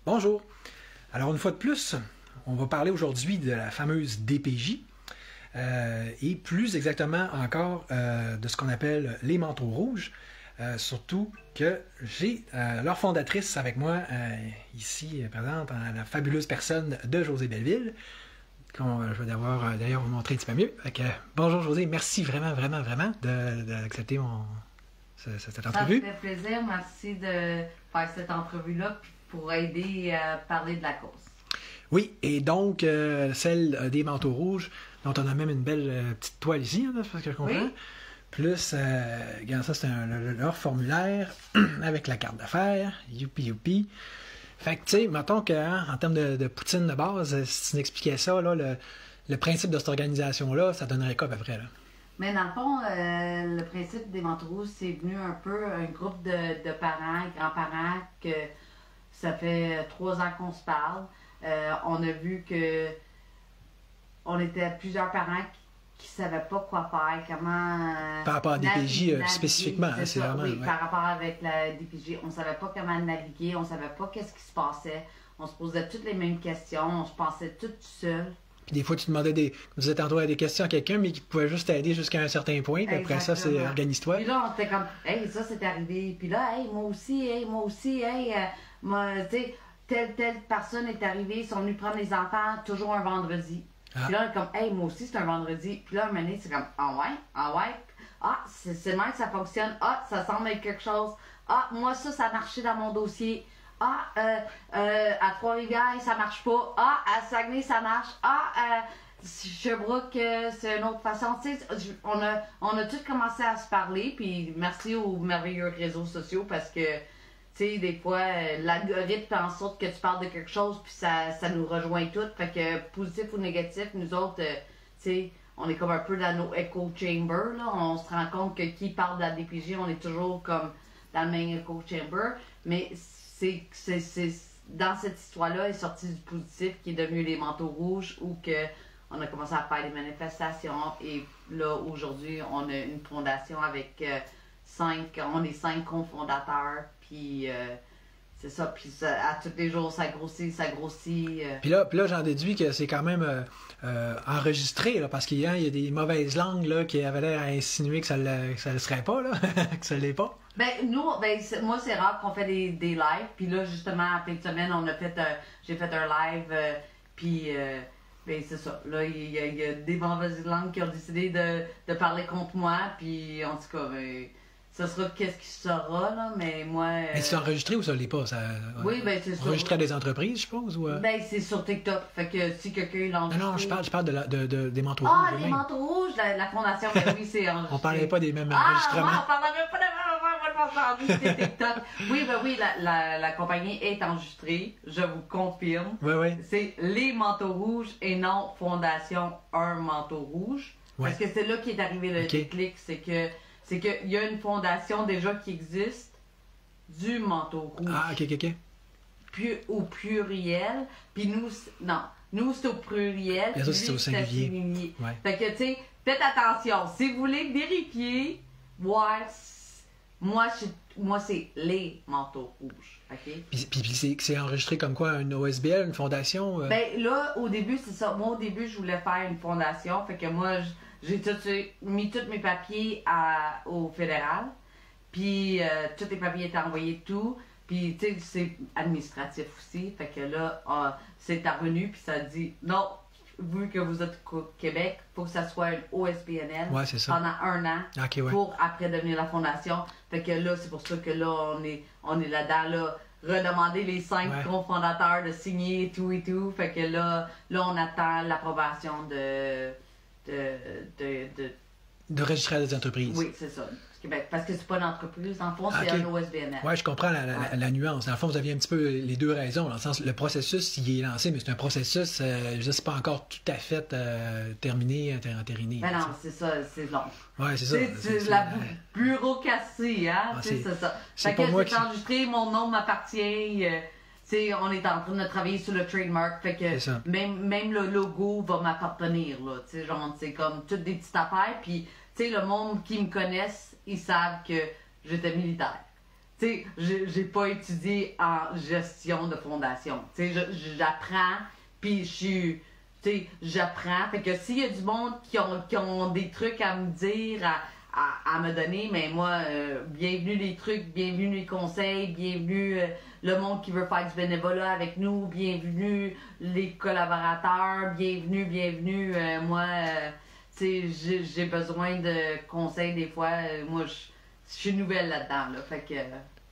Bonjour. Alors, une fois de plus, on va parler aujourd'hui de la fameuse DPJ et plus exactement encore de ce qu'on appelle les manteaux rouges. Surtout que j'ai leur fondatrice avec moi ici présente, la fabuleuse personne de Josée Belleville. Je vais d'ailleurs vous montrer un petit peu mieux. Bonjour Josée, merci vraiment d'accepter cette entrevue. Ça me fait plaisir, merci de faire cette entrevue-là pour aider à parler de la cause. Oui, et donc celle des manteaux rouges, dont on a même une belle petite toile ici, hein, parce que je comprends. Oui. Plus, regarde, ça c'est leur formulaire avec la carte d'affaires, youpi. Fait que, tu sais, mettons qu'en termes de poutine de base, si tu m'expliquais ça, là, le principe de cette organisation-là, ça donnerait quoi à peu près, là? Mais dans le fond, le principe des manteaux rouges, c'est venu un peu un groupe de parents, grands-parents, que ça fait 3 ans qu'on se parle. On a vu que on était plusieurs parents qui ne savaient pas quoi faire, comment... par rapport à DPJ spécifiquement, c'est vraiment... Oui, ouais. Par rapport avec la DPJ, on ne savait pas comment naviguer, on ne savait pas qu'est-ce qui se passait. On se posait toutes les mêmes questions, on se pensait toutes seuls. Puis des fois, tu demandais vous êtes entouré des questions à quelqu'un, mais qui pouvait juste t'aider jusqu'à un certain point. Puis après ça, c'est organise-toi. Puis là, on était comme, hey, ça c'est arrivé. Puis là, hey, moi aussi, moi, tu sais, telle personne est arrivée, ils sont venus prendre les enfants toujours un vendredi. Puis là, on est comme, hey, moi aussi, c'est un vendredi. Puis là, un moment donné, c'est comme, ah ouais. Ah, c'est le même que ça fonctionne. Ah, ça semble être quelque chose. Ah, moi, ça marchait dans mon dossier. Ah, à Trois-Rivières, ça marche pas. Ah, à Saguenay, ça marche. Ah, Sherbrooke, c'est une autre façon. Tu sais, on a tous commencé à se parler. Puis merci aux merveilleux réseaux sociaux parce que, tu sais, des fois, l'algorithme fait en sorte que tu parles de quelque chose, puis ça nous rejoint toutes. Fait que, positif ou négatif, nous autres, tu sais, on est comme un peu dans nos echo chambers, là. On se rend compte que qui parle de la DPJ, on est toujours comme dans le même echo chamber. Mais dans cette histoire-là est sorti du positif qui est devenu les manteaux rouges, où que on a commencé à faire des manifestations. Et là, aujourd'hui, on a une fondation avec on est 5 cofondateurs. Puis c'est ça, puis à tous les jours, ça grossit. Puis là j'en déduis que c'est quand même enregistré, là, parce qu'il y a des mauvaises langues là, qui avaient l'air à insinuer que ça le serait pas, là, que ça l'est pas. Moi, c'est rare qu'on fait des lives. Puis là, justement, en fin de semaine, j'ai fait un live, puis c'est ça. Là, il y a des mauvaises langues qui ont décidé de parler contre moi, puis en tout cas... ça sera qu'est-ce qui sera, là, mais moi... Mais c'est enregistré ou ça l'est pas? Oui, ben c'est sûr. Enregistré à des entreprises, je suppose? Ou Ben, c'est sur TikTok. Fait que si quelqu'un l'enregistre... Non, je parle des manteaux rouges. Ah, les manteaux rouges, la fondation, ben oui, c'est enregistré. On parlait pas des mêmes enregistrements. On parlait même pas des mêmes enregistrements, c'était TikTok. Oui, la compagnie est enregistrée, je vous confirme. Oui. C'est les manteaux rouges et non Fondation Un manteau rouge. Ouais. Parce que c'est là qu'est arrivé le déclic, c'est qu'il y a une fondation déjà qui existe du manteau rouge. Ah, ok. Au pluriel. Puis nous, c'est au pluriel. Et ça, c'est au singulier. Ouais. Fait que, tu sais, faites attention. Si vous voulez vérifier, moi, c'est les manteaux rouges. OK? Puis c'est enregistré comme quoi? Un OSBL, une fondation? Ben là, au début, c'est ça. Moi, au début, je voulais faire une fondation. Fait que moi, j'ai mis tous mes papiers au fédéral. Puis tous les papiers étaient envoyés tout. Puis tu sais, c'est administratif aussi. Fait que là, c'est revenu. Puis ça dit non, vu que vous êtes au Québec, il faut que ça soit une OSBNL pendant 1 an pour après devenir la fondation. Fait que là, c'est pour ça que là, on est là-dedans. Là, redemander les 5 cofondateurs de signer et tout. Fait que là on attend l'approbation de registrer des entreprises. Oui, c'est ça. Parce que c'est pas une entreprise, en fond, c'est un OSBNL. Oui, je comprends la nuance. Dans le fond, vous aviez un petit peu les deux raisons. Dans le sens, le processus, il est lancé, mais c'est un processus, je ne sais pas encore tout à fait terminé, entériné. Ben non, c'est ça, c'est long. Oui, c'est ça. C'est la bureaucratie, hein? C'est ça. Fait que c'est enregistré, mon nom m'appartient. On est en train de travailler sur le trademark, fait que même le logo va m'appartenir, là. C'est comme toutes des petites affaires, puis le monde qui me connaisse, ils savent que j'étais militaire. tu sais, j'ai pas étudié en gestion de fondation. Tu sais, j'apprends, puis j'apprends. Fait que s'il y a du monde qui ont des trucs à me dire, à me donner, mais moi, bienvenue les trucs, bienvenue les conseils, bienvenue le monde qui veut faire du bénévolat avec nous, bienvenue les collaborateurs, bienvenue, moi, tu sais, j'ai besoin de conseils des fois, moi, je suis nouvelle là-dedans, là, fait que...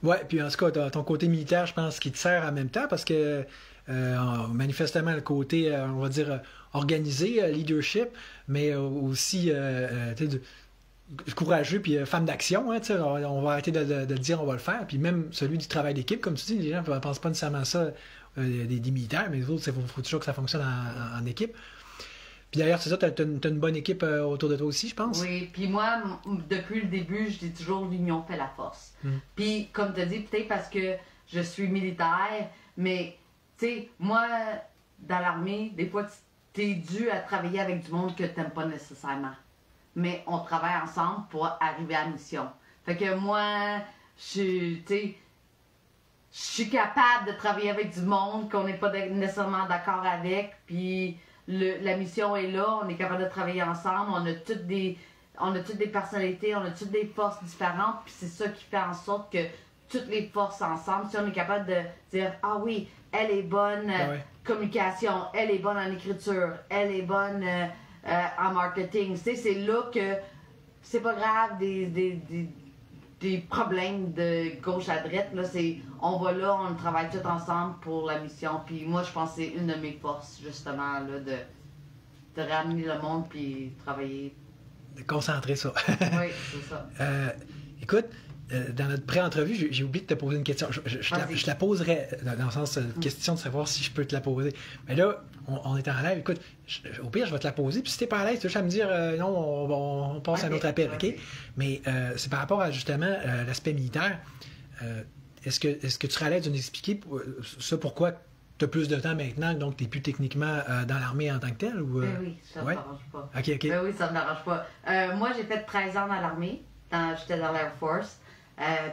Ouais, puis en tout cas, ton côté militaire, je pense qu'il te sert en même temps parce que manifestement le côté, on va dire, organisé, leadership, mais aussi courageux puis femme d'action, hein, on va arrêter de dire on va le faire, puis même celui du travail d'équipe, comme tu dis, les gens ne pensent pas nécessairement ça des militaires, mais les autres, il faut toujours que ça fonctionne en équipe. Puis d'ailleurs, c'est ça, tu as une bonne équipe autour de toi aussi, je pense? Oui, puis moi, depuis le début, je dis toujours l'union fait la force. Puis, comme tu as dit, peut-être parce que je suis militaire, mais, tu sais, moi, dans l'armée, des fois, tu es dû à travailler avec du monde que tu n'aimes pas nécessairement. Mais on travaille ensemble pour arriver à la mission. Fait que moi, je suis capable de travailler avec du monde qu'on n'est pas nécessairement d'accord avec, puis... la mission est là, on est capable de travailler ensemble, on a toutes des personnalités, on a toutes des forces différentes, puis c'est ça qui fait en sorte que toutes les forces ensemble, si on est capable de dire « Ah oui, elle est bonne communication, elle est bonne en écriture, elle est bonne en marketing », tu sais, c'est là que c'est pas grave des problèmes de gauche à droite, là, on va là, on travaille tous ensemble pour la mission, puis moi je pense que c'est une de mes forces justement là, de ramener le monde puis travailler. De concentrer ça. Oui, c'est ça. Écoute, dans notre pré-entrevue, j'ai oublié de te poser une question. Je la poserai dans le sens question de savoir si je peux te la poser. Mais là, on est en live. Écoute, au pire, je vais te la poser. Puis si t'es pas à l'aise, tu vas me dire non, on passe à un autre appel, OK? Mais c'est par rapport à justement l'aspect militaire. Est-ce que tu serais à l'aise de nous expliquer ça pourquoi tu as plus de temps maintenant, donc tu n'es plus techniquement dans l'armée en tant que tel? Ou, oui, ça ne me dérange pas. OK. Ben oui, ça ne me dérange pas. Moi, j'ai fait 13 ans dans l'armée. J'étais dans l'Air Force.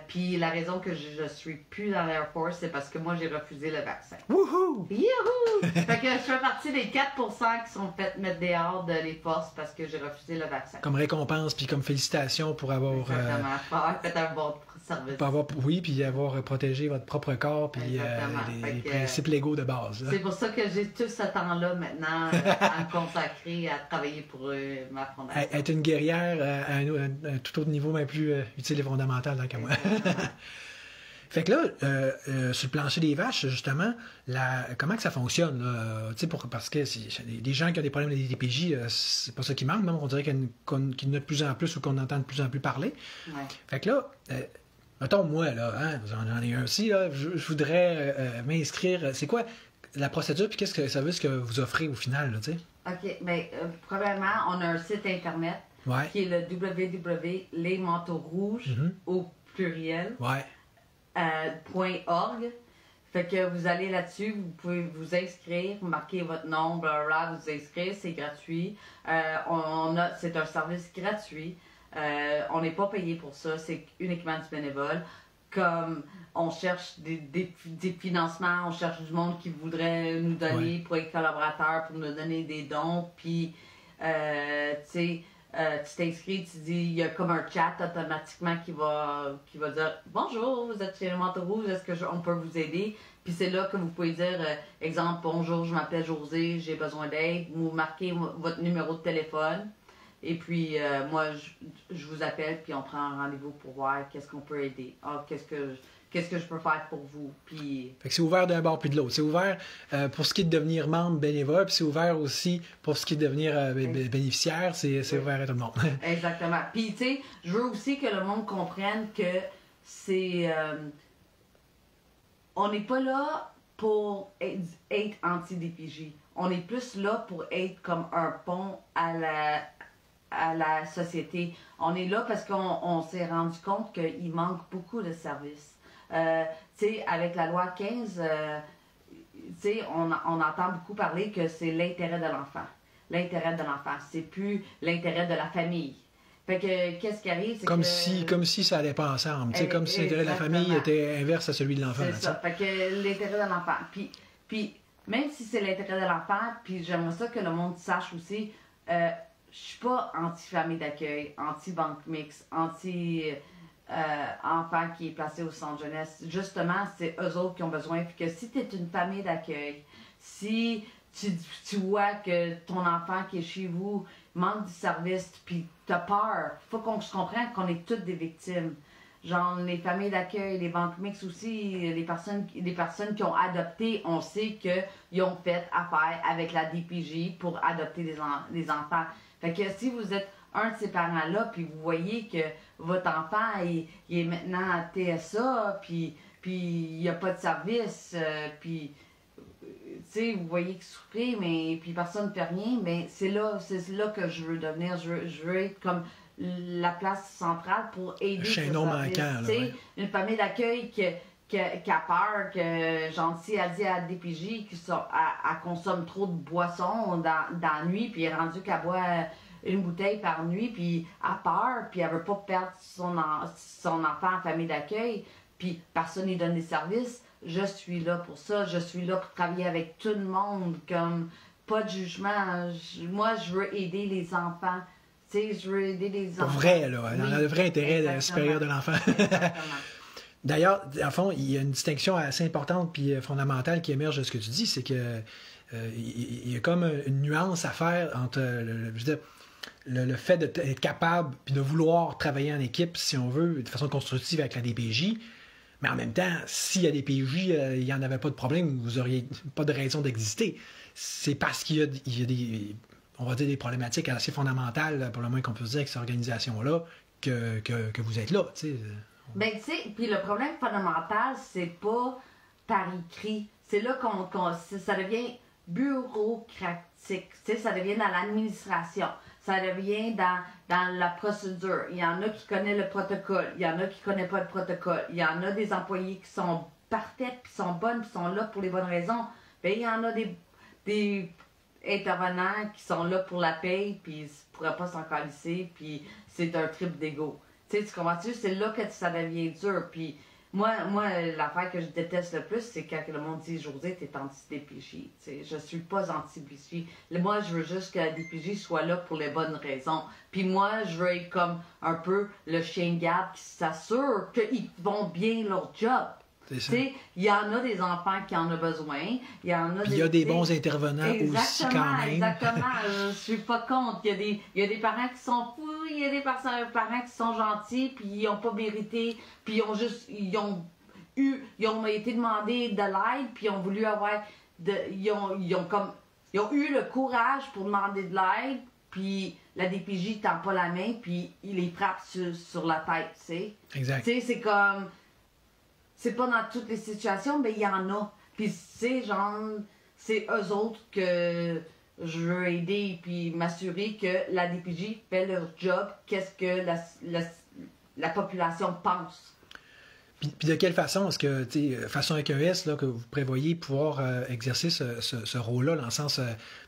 Puis la raison que je suis plus dans l'Air Force, c'est parce que moi, j'ai refusé le vaccin. Wouhou! Youhou! Fait que je fais partie des 4% qui sont fait mettre dehors de les forces parce que j'ai refusé le vaccin. Comme récompense, puis comme félicitations pour avoir... Exactement. Pour avoir fait un bon service. Puis avoir protégé votre propre corps, puis les principes légaux de base. C'est pour ça que j'ai tout ce temps-là maintenant à me consacrer à travailler pour ma fondation. Être une guerrière à un tout autre niveau, mais plus utile et fondamental qu'à moi. Fait que là, sur le plancher des vaches, justement, comment que ça fonctionne? Parce que les gens qui ont des problèmes de DPJ, c'est pas ça qui manque, même on dirait qu'il y en a de plus en plus ou qu'on entend de plus en plus parler. Ouais. Fait que là, mettons moi, là, j'en ai un aussi, là, je voudrais m'inscrire. C'est quoi la procédure, puis qu'est-ce que ça veut ce que vous offrez au final, là, tu sais? OK, bien, premièrement, on a un site internet qui est le www.lesmanteauxrouges au pluriel. .org. Fait que vous allez là-dessus, vous pouvez vous inscrire, marquer votre nom, blablabla, vous inscrire, c'est gratuit. C'est un service gratuit. On n'est pas payé pour ça, c'est uniquement du bénévole. Comme on cherche des financements, on cherche du monde qui voudrait nous donner pour être collaborateur, pour nous donner des dons, puis tu sais. Tu t'inscris, tu dis, il y a comme un chat automatiquement qui va dire bonjour, vous êtes chez le Manteau Rouge, est-ce qu'on peut vous aider? Puis c'est là que vous pouvez dire, exemple, bonjour, je m'appelle José, j'ai besoin d'aide. Vous marquez votre numéro de téléphone. Et puis, moi, je vous appelle, puis on prend un rendez-vous pour voir qu'est-ce qu'on peut aider. Qu'est-ce que je peux faire pour vous? Puis... Fait que c'est ouvert d'un bord puis de l'autre. C'est ouvert pour ce qui est de devenir membre bénévole, puis c'est ouvert aussi pour ce qui est de devenir bénéficiaire. C'est ouvert à tout le monde. Exactement. Puis, tu sais, je veux aussi que le monde comprenne que c'est... on n'est pas là pour être anti-DPJ. On est plus là pour être comme un pont à la société. On est là parce qu'on s'est rendu compte qu'il manque beaucoup de services. Tu sais, avec la loi 15, tu sais, on entend beaucoup parler que c'est l'intérêt de l'enfant. L'intérêt de l'enfant, c'est plus l'intérêt de la famille. Fait que, qu'est-ce qui arrive, c'est comme si ça allait pas ensemble. Comme si l'intérêt de la famille était inverse à celui de l'enfant. C'est ça. Fait que l'intérêt de l'enfant. Puis, même si c'est l'intérêt de l'enfant, puis j'aimerais ça que le monde sache aussi, je suis pas anti-famille d'accueil, anti-banque mixte, anti-enfant qui est placé au centre jeunesse. Justement, c'est eux autres qui ont besoin. Puis que si tu es une famille d'accueil, si tu vois que ton enfant qui est chez vous manque du service, puis t'as peur, il faut qu'on se comprenne qu'on est toutes des victimes. Genre, les familles d'accueil, les banques mixtes aussi, les personnes qui ont adopté, on sait qu'ils ont fait affaire avec la DPJ pour adopter des enfants. Fait que si vous êtes un de ces parents-là, puis vous voyez que votre enfant il est maintenant à TSA, puis il n'y a pas de service, puis tu sais, vous voyez qu'il souffre, mais puis personne ne fait rien, mais c'est là que je veux devenir. Je veux être comme la place centrale pour aider. Le chaînon manquant, là, ouais. Une famille d'accueil qui a peur, que Gentil a dit à la DPJ qu'elle consomme trop de boissons dans la nuit, puis elle est rendue qu'elle boit une bouteille par nuit, puis elle a peur, puis elle veut pas perdre son enfant en famille d'accueil, puis personne ne lui donne des services. Je suis là pour ça. Je suis là pour travailler avec tout le monde, comme pas de jugement. Moi, je veux aider les enfants. Tu sais, je veux aider les enfants. Pour vrai, là. Oui, dans le vrai intérêt supérieur de l'enfant. D'ailleurs, à fond, il y a une distinction assez importante puis fondamentale qui émerge de ce que tu dis, c'est que il y a comme une nuance à faire entre le fait d'être capable puis de vouloir travailler en équipe, si on veut, de façon constructive avec la DPJ. Mais en même temps, s'il y a des PJ, il n'y en avait pas de problème, vous n'auriez pas de raison d'exister. C'est parce qu'il y a des, on va dire, des problématiques assez fondamentales, pour le moins qu'on peut dire, avec cette organisation-là, que vous êtes là. Ben, tu sais, puis le problème fondamental, c'est pas par écrit. C'est là ça devient bureaucratique. Tu sais, ça devient dans l'administration. Ça devient dans la procédure. Il y en a qui connaissent le protocole. Il y en a qui ne connaissent pas le protocole. Il y en a des employés qui sont parfaits, puis sont bonnes, puis sont là pour les bonnes raisons. Bien, il y en a des intervenants qui sont là pour la paye, puis ils ne pourraient pas s'en calisser, puis c'est un trip d'ego. Tu sais, tu comprends-tu? C'est là que ça devient dur. Puis moi, l'affaire que je déteste le plus, c'est quand le monde dit « Josée, t'es anti-DPJ. » Je suis pas anti-DPJ. Moi, je veux juste que la DPJ soit là pour les bonnes raisons. Puis moi, je veux être comme un peu le chien de garde qui s'assure qu'ils font bien leur job. Il y en a des enfants qui en ont besoin. Il y a des bons intervenants aussi quand même. Exactement. Je suis pas contre. Il y a des parents qui sont fous, il y a des parents qui sont gentils, puis ils n'ont pas mérité, puis ils ont été demandés de l'aide, puis ils ont voulu avoir ils ont eu le courage pour demander de l'aide, puis la DPJ tend pas la main, puis il les frappe sur la tête, tu sais. Exact. Tu sais, c'est comme... C'est pas dans toutes les situations, mais il y en a. Puis c'est eux autres que je veux aider, puis m'assurer que la DPJ fait leur job, qu'est-ce que la population pense. Puis de quelle façon est-ce que, façon avec un S, là, que vous prévoyez pouvoir exercer ce rôle-là, dans le sens,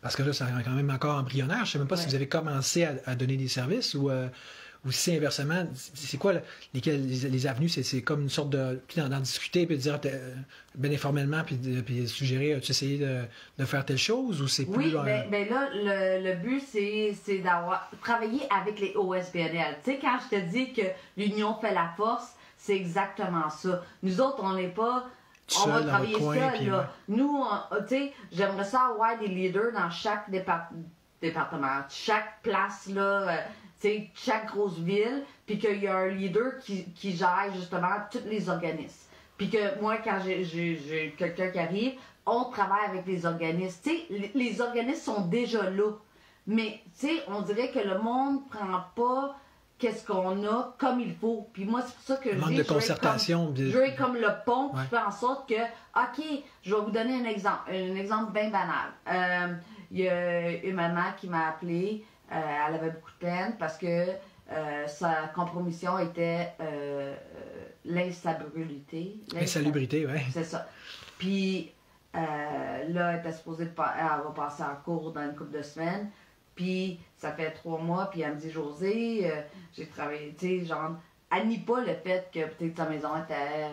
parce que là, ça est quand même encore embryonnaire, je ne sais même pas si vous avez commencé à donner des services ou si inversement, c'est quoi les avenues? C'est comme une sorte de... d'en discuter, puis de dire bien informellement, puis suggérer, tu essayé de faire telle chose, ou c'est plus... Oui, ben là, le but, c'est d'avoir travaillé avec les OSBNL. Tu sais, quand je te dis que l'union fait la force, c'est exactement ça. Nous autres, on n'est pas... On va travailler seul, là. Nous, tu sais, j'aimerais ça avoir des leaders dans chaque département, chaque place, là... chaque grosse ville, puis qu'il y a un leader qui gère justement tous les organismes. Puis que moi, quand j'ai quelqu'un qui arrive, on travaille avec les organismes. Les organismes sont déjà là, mais on dirait que le monde prend pas qu'est-ce qu'on a comme il faut. Puis moi, c'est pour ça que je veux être comme le pont qui fait en sorte que, OK, je vais vous donner un exemple bien banal. Il y a une maman qui m'a appelé. Elle avait beaucoup de peine parce que sa compromission était l'insalubrité. L'insalubrité, oui. C'est ça. Puis là, elle était supposée elle va passer en cours dans une couple de semaines. Puis ça fait 3 mois, puis elle me dit, Josée, j'ai travaillé, tu sais, genre, elle nie pas le fait que peut-être sa maison était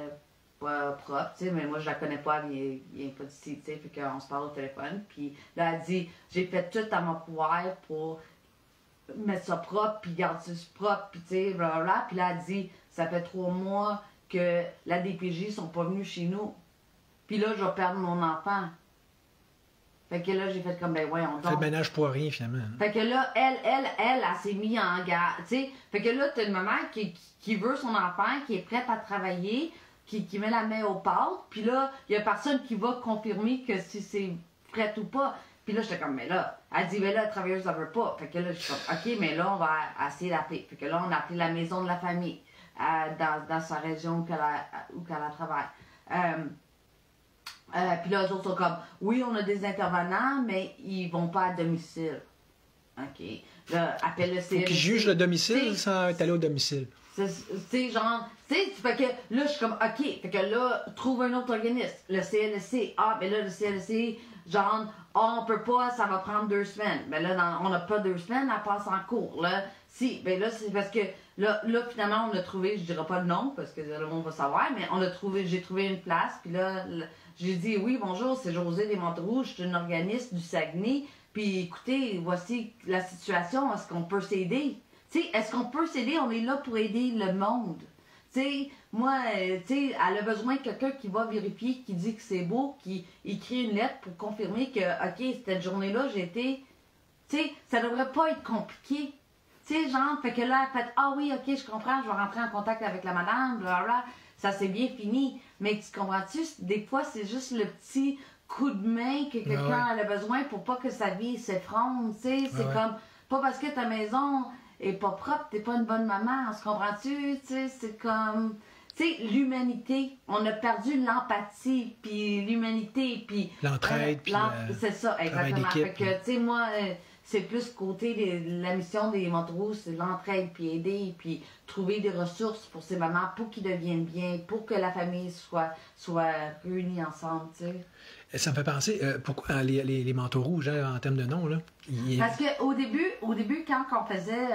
pas propre, tu sais, mais moi je la connais pas, elle vient pas d'ici, tu sais, fait qu'on se parle au téléphone. Puis là, elle dit, j'ai fait tout à mon pouvoir pour mettre ça propre, puis garder ça propre, puis tu sais, blablabla. Puis là, elle dit, ça fait 3 mois que la DPJ sont pas venus chez nous. Puis là, je vais perdre mon enfant. Fait que là, j'ai fait comme, ben voyons donc. Fait le ménage pour rien, finalement. Fait que là, elle s'est mise en garde, tu sais. Fait que là, t'as une maman qui veut son enfant, qui est prête à travailler, qui met la main aux pâtes, puis là, il y a personne qui va confirmer que si c'est prête ou pas. Puis là, j'étais comme, mais là, elle dit, mais là, la travailleuse, elle veut pas. Fait que là, je suis comme, OK, mais là, on va essayer d'appeler. Fait que là, on a appelé la maison de la famille dans sa région où qu'elle travaille. Puis là, eux autres sont comme, oui, on a des intervenants, mais ils vont pas à domicile. OK. Là, appelle le CLSC. Faut qu'ils jugent le domicile sans être allé au domicile. C'est genre, tu sais, fait que là, je suis comme, OK, fait que là, trouve un autre organisme. Le CLSC, ben là, le CLSC, genre, on peut pas, ça va prendre 2 semaines. Ben là, on n'a pas 2 semaines, elle passe en cours, là. Si, ben là, c'est parce que, là, finalement, on a trouvé, je dirais pas le nom, parce que le monde va savoir, mais j'ai trouvé une place, puis là, j'ai dit, oui, bonjour, c'est Josée des Manteaux-Rouges, je suis une organisme du Saguenay, puis écoutez, voici la situation, est-ce qu'on peut s'aider? Tu sais, est-ce qu'on peut s'aider? On est là pour aider le monde. Tu sais, moi, tu sais, elle a besoin de quelqu'un qui va vérifier, qui dit que c'est beau, qui écrit une lettre pour confirmer que, OK, cette journée-là, j'ai été... Tu sais, ça devrait pas être compliqué. Tu sais, genre, fait que là, elle fait, ah oui, OK, je comprends, je vais rentrer en contact avec la madame, blablabla. Ça s'est bien fini. Mais tu comprends-tu, des fois, c'est juste le petit coup de main que quelqu'un a besoin pour pas que sa vie s'effondre. Tu sais, c'est comme, pas parce que ta maison est pas propre, t'es pas une bonne maman, se comprends-tu? Tu sais, c'est comme, tu sais, l'humanité, on a perdu l'empathie, puis l'humanité, puis... L'entraide, puis c'est ça, exactement. Fait que, tu sais, moi, c'est plus côté de la mission des Manteaux, c'est l'entraide, puis aider, puis trouver des ressources pour ces mamans, pour qu'ils deviennent bien, pour que la famille soit réunie ensemble, tu sais. Ça me fait penser, pourquoi les manteaux rouges, hein, en termes de nom, là? Parce qu'au début, quand on faisait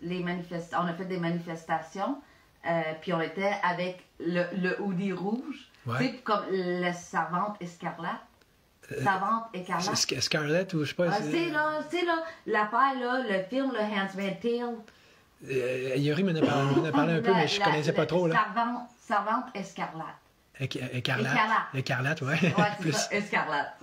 on a fait des manifestations, puis on était avec le hoodie rouge, tu sais, comme la servante escarlate. Savante écarlate. Scarlett, ou je sais pas. C'est là, l'affaire, là, le film, le Handmaid's Tale. Yuri m'en a parlé un peu, mais je connaissais pas trop, là. Servante escarlate. Écarlate, ouais. Ouais, c'est ça, escarlate.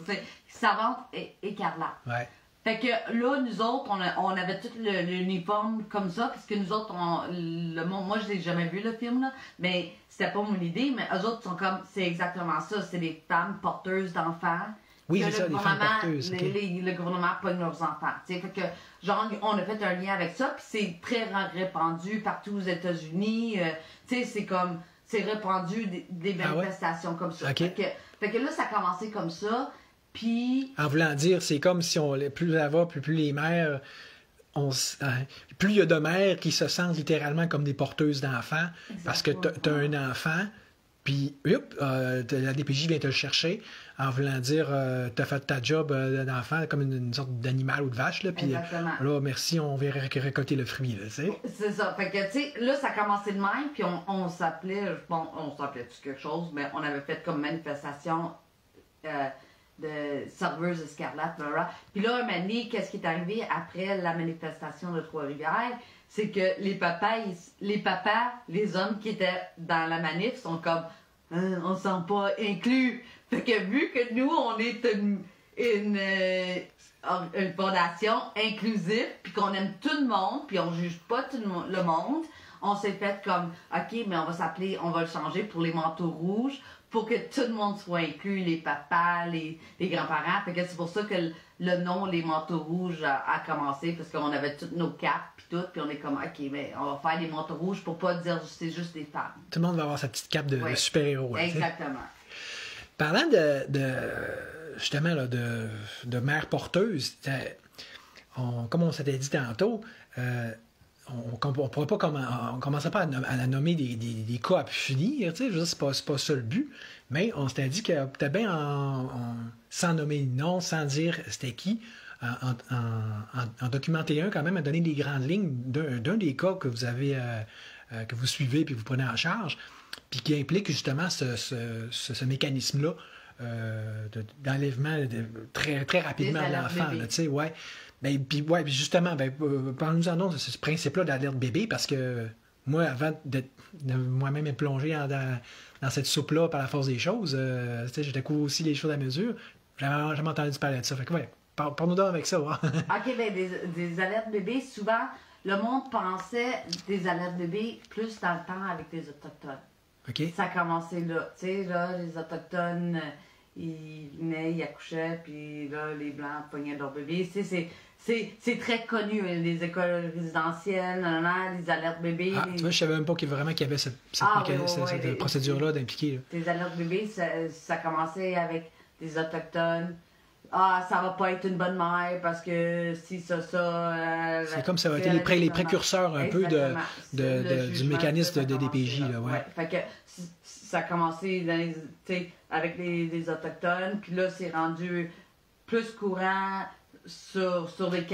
Savante écarlate. Ouais. Fait que là, nous autres, on avait tout l'uniforme comme ça, parce que nous autres, moi je l'ai jamais vu le film, là, mais c'était pas mon idée, mais eux autres sont comme, c'est exactement ça, c'est des femmes porteuses d'enfants. Oui, c'est ça, les femmes porteuses. Le gouvernement pogne leurs enfants. T'sais. Fait que, genre, on a fait un lien avec ça, puis c'est très répandu partout aux États-Unis. C'est comme, c'est répandu des manifestations comme ça. Okay. Fait que là, ça a commencé comme ça. Puis... En voulant dire, c'est comme si plus ça va, plus les mères, plus il y a de mères qui se sentent littéralement comme des porteuses d'enfants. Exactement. Parce que tu as un enfant, puis la DPJ vient te le chercher en voulant dire, tu as fait ta job d'enfant comme une sorte d'animal ou de vache. Là, puis là, merci, on vient récolter le fruit. C'est ça. Fait que, tu sais, là, ça a commencé de même, puis on s'appelait, on s'appelait-tu quelque chose, mais on avait fait comme manifestation... de serveuse escarlate, blablabla. Puis là, un moment donné, qu'est-ce qui est arrivé après la manifestation de Trois-Rivières? C'est que les papas, les hommes qui étaient dans la manif sont comme on se sent pas inclus. Fait que vu que nous, on est une fondation inclusive, puis qu'on aime tout le monde, puis on juge pas tout le monde, on s'est fait comme, OK, mais on va le changer pour les manteaux rouges, pour que tout le monde soit inclus, les papas, les grands-parents. Fait que c'est pour ça que le nom Les Manteaux Rouges a commencé, parce qu'on avait toutes nos capes, puis on est comme, OK, mais on va faire des manteaux rouges pour pas dire c'est juste des femmes. Tout le monde va avoir sa petite cape de super-héros. Exactement. Parlant justement, là, de mère porteuse, comme on s'était dit tantôt, on commençait pas à la nommer des cas à finir, je veux dire, c'est pas ça le but, mais on s'était dit que peut-être bien sans nommer le nom, sans dire c'était qui, en documenter un quand même, à donner les grandes lignes d'un des cas que vous avez que vous suivez puis vous prenez en charge, puis qui implique justement ce mécanisme-là d'enlèvement très, très rapidement de l'enfant. Ouais. Ben, puis justement, parle-nous-en donc de ce principe-là d'alerte bébé, parce que moi, avant de moi-même être plongé dans cette soupe-là par la force des choses, je découvre aussi les choses à mesure. J'avais jamais entendu parler de ça. Fait que ouais, parle-nous donc avec ça. Hein? OK, bien, des alertes bébés, souvent, le monde pensait des alertes bébés plus dans le temps avec les Autochtones. OK. Ça a commencé là. Tu sais, là, les Autochtones, ils venaient, ils accouchaient, puis là, les Blancs pognaient leurs bébés. Tu sais, c'est très connu, les écoles résidentielles, les alertes bébés. Ah, tu vois, je savais même pas qu'il y avait cette procédure-là d'impliquer. Les alertes bébés, ça commençait avec des Autochtones. Ah, ça va pas être une bonne mère parce que si ça. C'est comme ça va être les précurseurs un peu du mécanisme de DPJ. Là, ouais. Fait que ça a commencé avec les Autochtones, puis là, c'est rendu plus courant sur les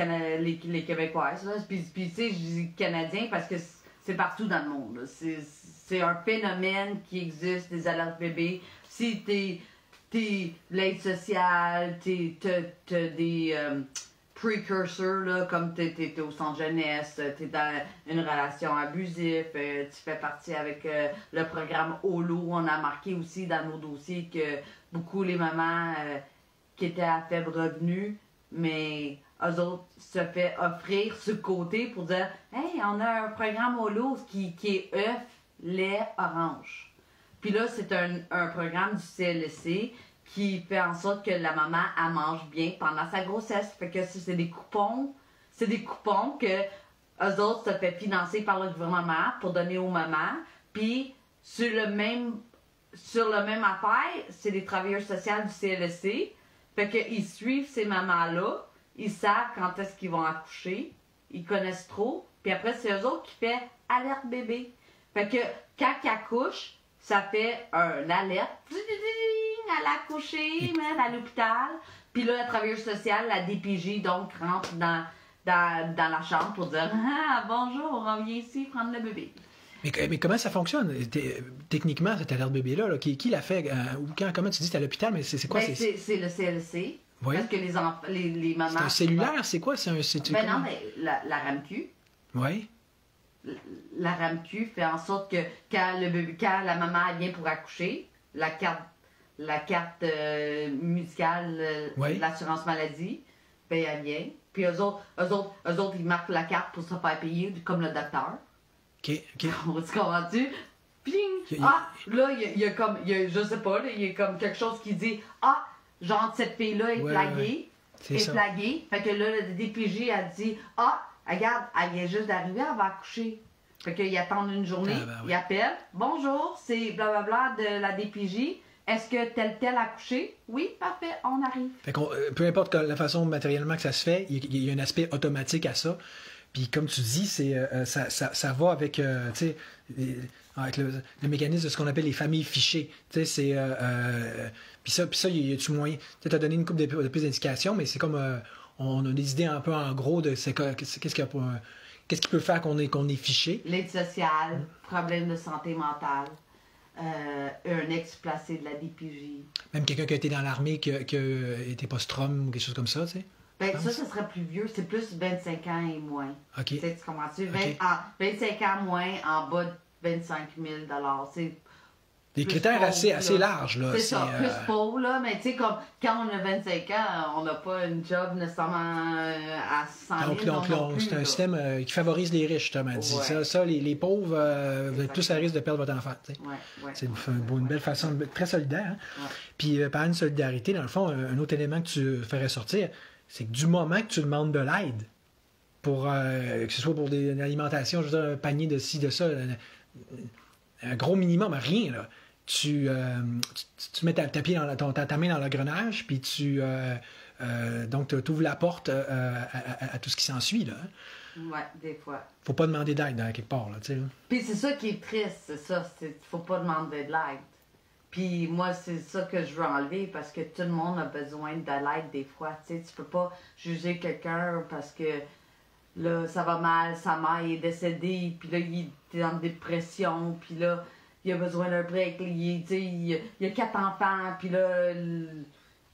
Québécois. Puis tu sais, je dis Canadiens parce que c'est partout dans le monde. C'est un phénomène qui existe, des alertes bébés. Si t'es l'aide sociale, t'as des precursors, là, comme t'es au centre jeunesse, t'es dans une relation abusive, tu fais partie avec le programme HOLO. On a marqué aussi dans nos dossiers que beaucoup les mamans qui étaient à faible revenu, mais eux autres se fait offrir ce côté pour dire « Hey, on a un programme HOLO qui est œuf, lait, orange. » Puis là, c'est un programme du CLSC qui fait en sorte que la maman, elle mange bien pendant sa grossesse. Fait que c'est des coupons. C'est des coupons que eux autres se fait financer par le gouvernement pour donner aux mamans. Puis, sur le même affaire, c'est les travailleurs sociaux du CLSC. Fait qu'ils suivent ces mamans-là. Ils savent quand est-ce qu'ils vont accoucher. Ils connaissent trop. Puis après, c'est eux autres qui font alerte bébé. Fait que quand ils accouchent, ça fait un alerte. Elle a accouché, à l'hôpital. Puis là, la travailleuse sociale, la DPJ, donc, rentre dans la chambre pour dire « Ah, bonjour, on vient ici prendre le bébé. » Mais comment ça fonctionne? Techniquement, cette alerte bébé-là, qui l'a fait? Comment tu dis, c'est à l'hôpital, mais c'est quoi? Ben, c'est le CLC. Oui. Parce que les mamans... C'est un cellulaire, c'est quoi? Non, mais la RAMQ. Oui. La RAMQ fait en sorte que quand la maman vient pour accoucher, la carte musicale, l'assurance maladie, ben elle vient. Puis eux autres, ils marquent la carte pour se faire payer, comme le docteur. OK. Tu comprends-tu? Pling! Là, il y a, je sais pas, il y a comme quelque chose qui dit, genre, cette fille-là est flaguée. C'est ça. Flaguée. Fait que là, le DPJ a dit, regarde, elle vient juste d'arriver, elle va accoucher. Fait qu'ils attendent une journée, ils appellent. Bonjour, c'est blablabla de la DPJ. Est-ce que tel a accouché? Oui, parfait, on arrive. Fait peu importe la façon matériellement que ça se fait, il y a un aspect automatique à ça. Puis comme tu dis, ça va avec, avec le mécanisme de ce qu'on appelle les familles fichées. Puis ça, y a-tu moyen? Tu as donné une couple de plus d'indications, mais c'est comme on a des idées un peu en gros de qu'est-ce qui peut faire qu'on est fiché. L'aide sociale, problème de santé mentale, un ex-placé de la DPJ. Même quelqu'un qui a été dans l'armée, qui a été post-trom ou quelque chose comme ça, tu sais? Ben, ça serait plus vieux. C'est plus 25 ans et moins. OK. Tu sais, tu comprends-tu? 25 ans moins, en bas de 25 000 c'est des critères assez larges, là. C'est ça, plus pauvre, là. Mais tu sais, comme quand on a 25 ans, on n'a pas une job nécessairement à 100 000. Donc c'est un système qui favorise les riches, justement. Ouais. Ça, les pauvres, vous êtes tous à risque de perdre votre enfant. Ouais. C'est une belle façon, très solidaire. Hein? Ouais. Puis, par une solidarité, dans le fond, un autre élément que tu fais ressortir, c'est que du moment que tu demandes de l'aide, pour que ce soit pour une alimentation, je veux dire, un panier de ci, de ça, un gros minimum, rien, là. Tu mets ta main dans l'engrenage, puis donc tu ouvres la porte à tout ce qui s'ensuit, là. Ouais, des fois. Faut pas demander d'aide, quelque part, là, tu sais. Puis c'est ça qui est triste, c'est ça. Faut pas demander de l'aide. Puis moi, c'est ça que je veux enlever parce que tout le monde a besoin de l'aide des fois. Tu sais, tu peux pas juger quelqu'un parce que là, ça va mal, sa mère est décédée, puis là, il est en dépression, puis là, il a besoin d'un break. Il a 4 enfants, puis là,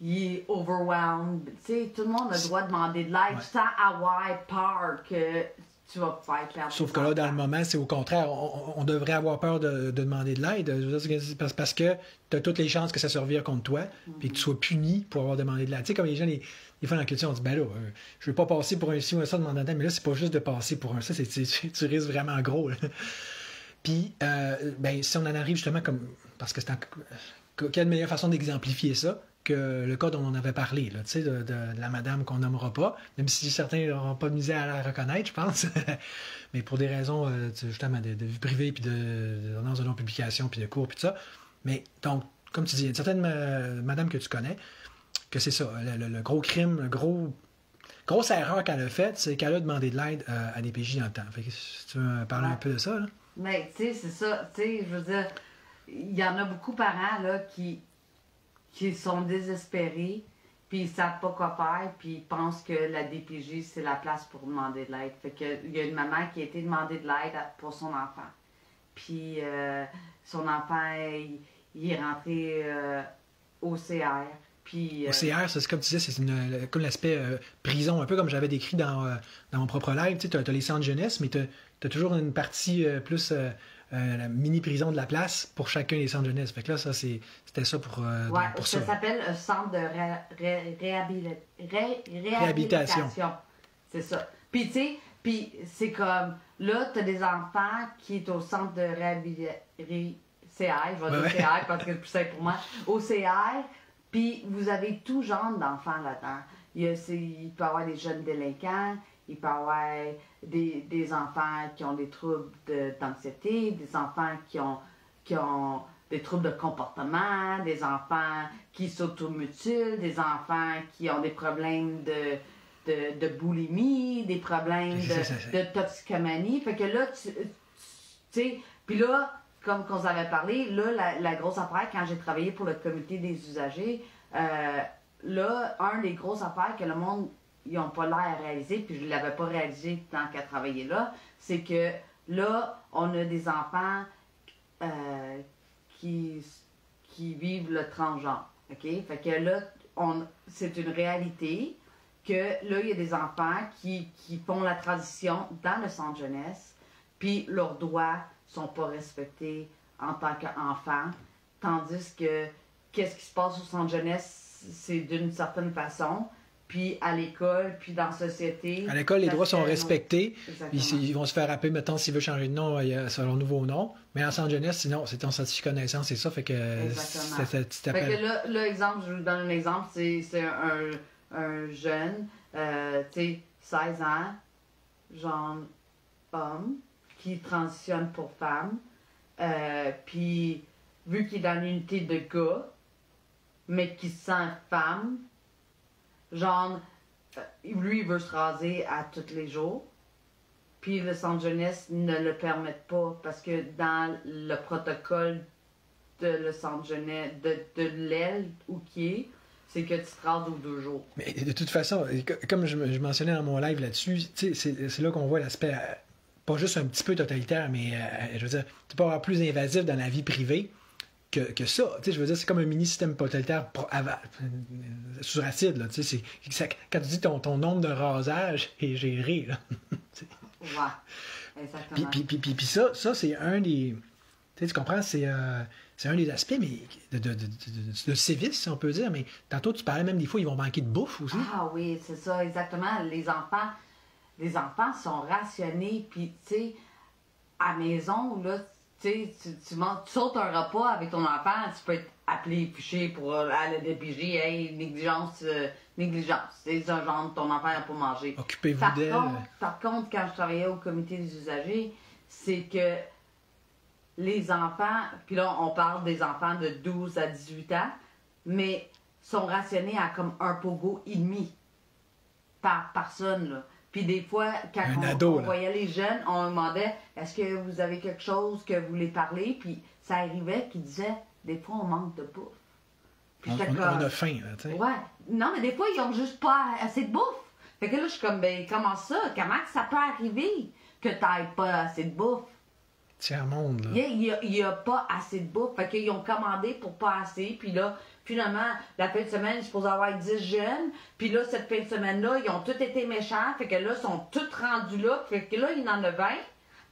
il est overwhelmed. Tu sais, tout le monde a le droit de demander de l'aide sans avoir peur que tu vas faire perdre. Sauf que là, dans le moment, c'est au contraire. On devrait avoir peur de demander de l'aide parce que tu as toutes les chances que ça se revire contre toi puis que tu sois puni pour avoir demandé de l'aide. Tu sais, comme les gens, des fois dans la culture, on dit, ben là, je veux pas passer pour un ci ou un ça, demander de l'aide, mais là, c'est pas juste de passer pour un ça, tu risques vraiment gros. Là. Puis, ben, si on en arrive justement comme... Parce que quelle meilleure façon d'exemplifier ça que le cas dont on avait parlé, là, de la madame qu'on nommera pas, même si certains n'auront pas misé à la reconnaître, je pense, mais pour des raisons justement de vie privée, puis dans une publication, puis de cours, puis tout ça. Mais donc, comme tu dis, il y a une certaine madame que tu connais, que c'est ça, le gros crime, grosse erreur qu'elle a faite, c'est qu'elle a demandé de l'aide à des PJ dans le temps. Fait que, si tu veux me parler un peu de ça, là. Mais, tu sais, c'est ça, tu sais, je veux dire, il y en a beaucoup de parents, là, qui sont désespérés, puis ils savent pas quoi faire, puis ils pensent que la DPJ, c'est la place pour demander de l'aide. Fait que il y a une maman qui a été demander de l'aide pour son enfant. Puis son enfant, il est rentré au CR. Puis, au CR, c'est comme tu disais, c'est comme l'aspect prison, un peu comme j'avais décrit dans mon propre live. Tu sais, as les centres jeunesse, mais tu as toujours une partie plus... la mini-prison de la place pour chacun des centres jeunesse. Fait que là, c'était ça pour ça. Ça s'appelle un centre de réhabilitation. C'est ça. Puis, tu sais, c'est comme, là, tu as des enfants qui sont au centre de réhabilitation. CR, je vais dire CR parce que c'est plus simple pour moi. Au CR, puis vous avez tout genre d'enfants là-dedans. Il peut y avoir des jeunes délinquants, il peut y avoir des enfants qui ont des troubles d'anxiété, des enfants qui ont des troubles de comportement, des enfants qui s'automutilent, des enfants qui ont des problèmes de boulimie, des problèmes de toxicomanie. Fait que là, tu sais, puis là, comme qu'on avait parlé, là, la grosse affaire, quand j'ai travaillé pour le comité des usagers, là, un des grosses affaires que le monde... ils n'ont pas l'air à réaliser, puis je ne l'avais pas réalisé tant qu'à travailler là, c'est que là, on a des enfants qui vivent le transgenre. OK? Fait que là, c'est une réalité que là, il y a des enfants qui font la transition dans le centre jeunesse, puis leurs droits sont pas respectés en tant qu'enfants, tandis que qu'est-ce qui se passe au centre jeunesse, c'est d'une certaine façon. Puis à l'école, puis dans la société. À l'école, les droits sont respectés. Ils vont se faire rappeler, mettons, s'il veut changer de nom, il y a son nouveau nom. Mais en centre jeunesse, sinon, c'est ton certificat de naissance, c'est ça. Fait que fait que là, exemple, je vous donne un exemple, c'est un jeune, tu sais, 16 ans, genre homme, qui transitionne pour femme. Puis, vu qu'il est dans l'unité de gars, mais qui se sent femme, genre, lui, il veut se raser à tous les jours. Puis le centre jeunesse ne le permet pas parce que dans le protocole de le centre jeunesse, de l'aile où qui est, c'est que tu te rases aux 2 jours. Mais de toute façon, comme je mentionnais dans mon live là-dessus, c'est là qu'on voit l'aspect, pas juste un petit peu totalitaire, mais je veux dire, tu peux avoir plus invasif dans la vie privée que ça. Tu sais, je veux dire, c'est comme un mini-système totalitaire sous acide, là. Tu sais, quand tu dis ton nombre de rasages est géré, là. Ouais, exactement. Puis ça, c'est un des... Tu comprends, c'est un des aspects mais de sévice, si on peut dire. Mais tantôt, tu parlais même des fois, ils vont manquer de bouffe aussi. Ah oui, c'est ça, exactement. Les enfants sont rationnés, puis tu sais, à la maison, là, tu sautes un repas avec ton enfant, tu peux être appelé, fiché pour à la DPJ, hey, négligence. C'est un genre, ton enfant n'a pas mangé. Occupez-vous d'elle. Par contre, quand je travaillais au comité des usagers, c'est que les enfants, puis là, on parle des enfants de 12 à 18 ans, mais sont rationnés à comme un pogo et demi par personne, là. Puis des fois, quand on voyait les jeunes, on demandait « Est-ce que vous avez quelque chose que vous voulez parler? » Puis ça arrivait qu'ils disaient des fois, on manque de bouffe. Puis on a faim, là, tu sais. Ouais. Non, mais des fois, ils ont juste pas assez de bouffe. Fait que là, je suis comme, ben, comment ça? Comment ça peut arriver que t'aies pas assez de bouffe? Tiers-monde, là. Il y a pas assez de bouffe. Fait qu'ils ont commandé pour pas assez. Puis là, finalement, la fin de semaine, il est supposé avoir 10 jeunes. Puis là, cette fin de semaine-là, ils ont tous été méchants. Fait que là, ils sont tous rendus là. Fait que là, il y en a 20.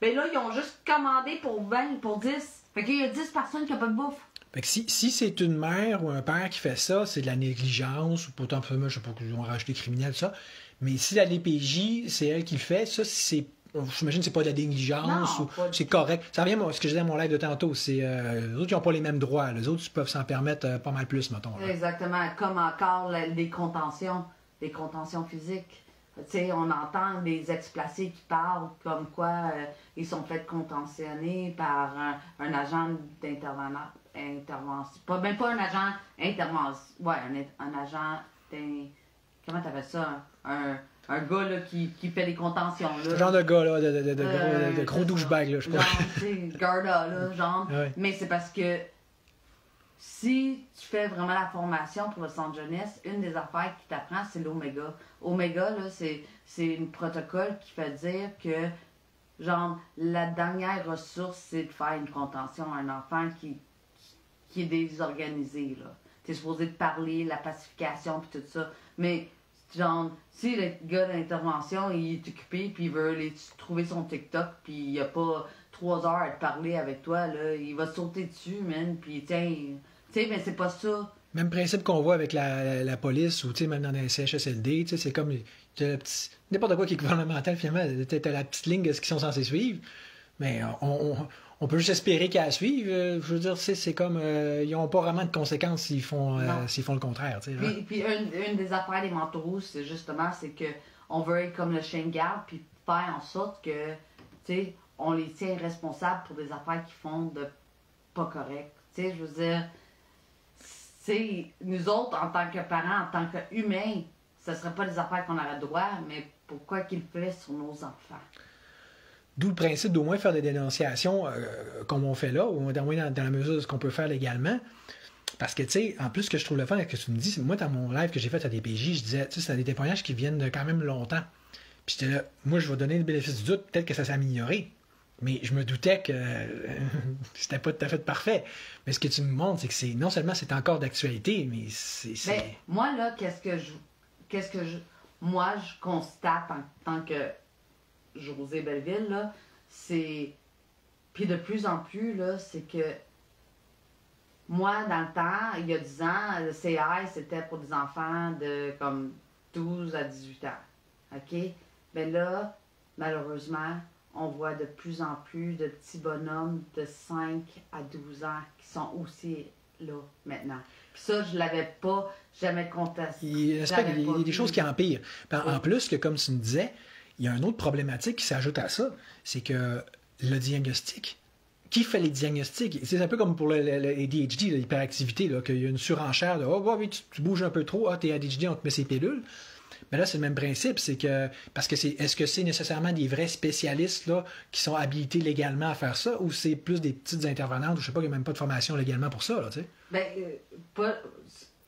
Ben là, ils ont juste commandé pour 20, pour 10. Fait qu'il y a 10 personnes qui n'ont pas de bouffe. Fait que si c'est une mère ou un père qui fait ça, c'est de la négligence, ou pourtant, je sais pas qu'ils ont rajouté criminel, ça. Mais si la DPJ, c'est elle qui le fait, ça, c'est. J'imagine que c'est pas de la négligence, Non, ou c'est correct. Ça revient à ce que je disais à mon live de tantôt. C'est les autres, ils n'ont pas les mêmes droits. Les autres, ils peuvent s'en permettre pas mal plus, mettons. Là. Exactement. Comme encore des contentions physiques. Tu sais, on entend des ex-placés qui parlent comme quoi ils sont faits contentionner par un agent intervention. Même pas un agent intervention. Ouais, un agent comment t'appelles ça? Un gars là, qui fait des contentions. Là. Ce genre de gars, là, de gros douchebag, là, je crois. Genre, tu sais, Garda, là, genre. Ouais. Mais c'est parce que si tu fais vraiment la formation pour le centre jeunesse, une des affaires qui t'apprend, c'est l'Oméga. Oméga, là, c'est un protocole qui fait dire que, genre, la dernière ressource, c'est de faire une contention à un enfant qui est désorganisé, là. T'es supposé de parler, la pacification, puis tout ça. Mais, genre, si le gars d'intervention, il est occupé, puis il veut aller trouver son TikTok, puis il a pas 3 heures à te parler avec toi, là, il va sauter dessus, man, puis tiens, tu sais, mais c'est pas ça. Même principe qu'on voit avec la police, ou, tu sais, même dans les CHSLD, tu sais, c'est comme, n'importe quoi qui est gouvernemental, finalement, t'as la petite ligne de ce qu'ils sont censés suivre, mais on peut juste espérer qu'à suivre. Je veux dire, c'est comme, ils n'ont pas vraiment de conséquences s'ils font le contraire, tu sais. Puis une des affaires des manteaux rouges, c'est justement, c'est que on veut être comme le chien de garde, puis faire en sorte que, tu sais, on les tient responsables pour des affaires qu'ils font de pas correct. Tu sais, je veux dire, c'est nous autres, en tant que parents, en tant qu'humains, ce serait pas des affaires qu'on aurait droit, mais pourquoi qu'ils le fait sur nos enfants? D'où le principe d'au moins faire des dénonciations comme on fait là, ou au moins dans la mesure de ce qu'on peut faire légalement. Parce que, tu sais, en plus, ce que je trouve le fun avec ce que tu me dis, moi, dans mon live que j'ai fait à DPJ, je disais, tu sais, c'est des témoignages qui viennent de quand même longtemps. Puis j'étais là, moi, je vais donner le bénéfice du doute, peut-être que ça s'est amélioré. Mais je me doutais que c'était pas tout à fait parfait. Mais ce que tu me montres, c'est que c'est non seulement c'est encore d'actualité, mais c'est... Ben, moi, là, moi, je constate en tant que Josée Belleville, là, c'est... Puis de plus en plus, là, c'est que moi, dans le temps, il y a 10 ans, le CI, c'était pour des enfants de comme 12 à 18 ans. OK? Mais là, malheureusement, on voit de plus en plus de petits bonhommes de 5 à 12 ans qui sont aussi là maintenant. Puis ça, je l'avais pas jamais contesté. Il y a des choses qui empirent. En plus, que comme tu me disais, il y a une autre problématique qui s'ajoute à ça, c'est que le diagnostic, qui fait les diagnostics? C'est un peu comme pour le ADHD, l'hyperactivité, qu'il y a une surenchère de « Oh, oui, tu bouges un peu trop, t'es ADHD, on te met ces pilules. » Mais là, c'est le même principe, c'est que, parce que est-ce que c'est nécessairement des vrais spécialistes là, qui sont habilités légalement à faire ça, ou c'est plus des petites intervenantes, ou je sais pas, il n'y a même pas de formation légalement pour ça, là, tu sais? Ben,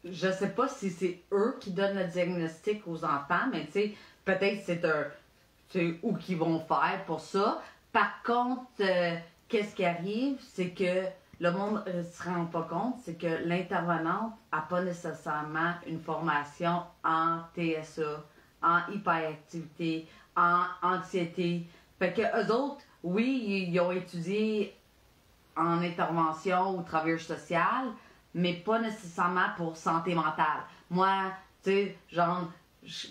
je sais pas si c'est eux qui donnent le diagnostic aux enfants, mais tu sais, peut-être c'est où qu'ils vont faire pour ça. Par contre, qu'est-ce qui arrive, c'est que le monde ne se rend pas compte, c'est que l'intervenante n'a pas nécessairement une formation en TSA, en hyperactivité, en anxiété. Fait que eux autres, oui, ils ont étudié en intervention ou travailleur social, mais pas nécessairement pour santé mentale. Moi, tu sais, genre,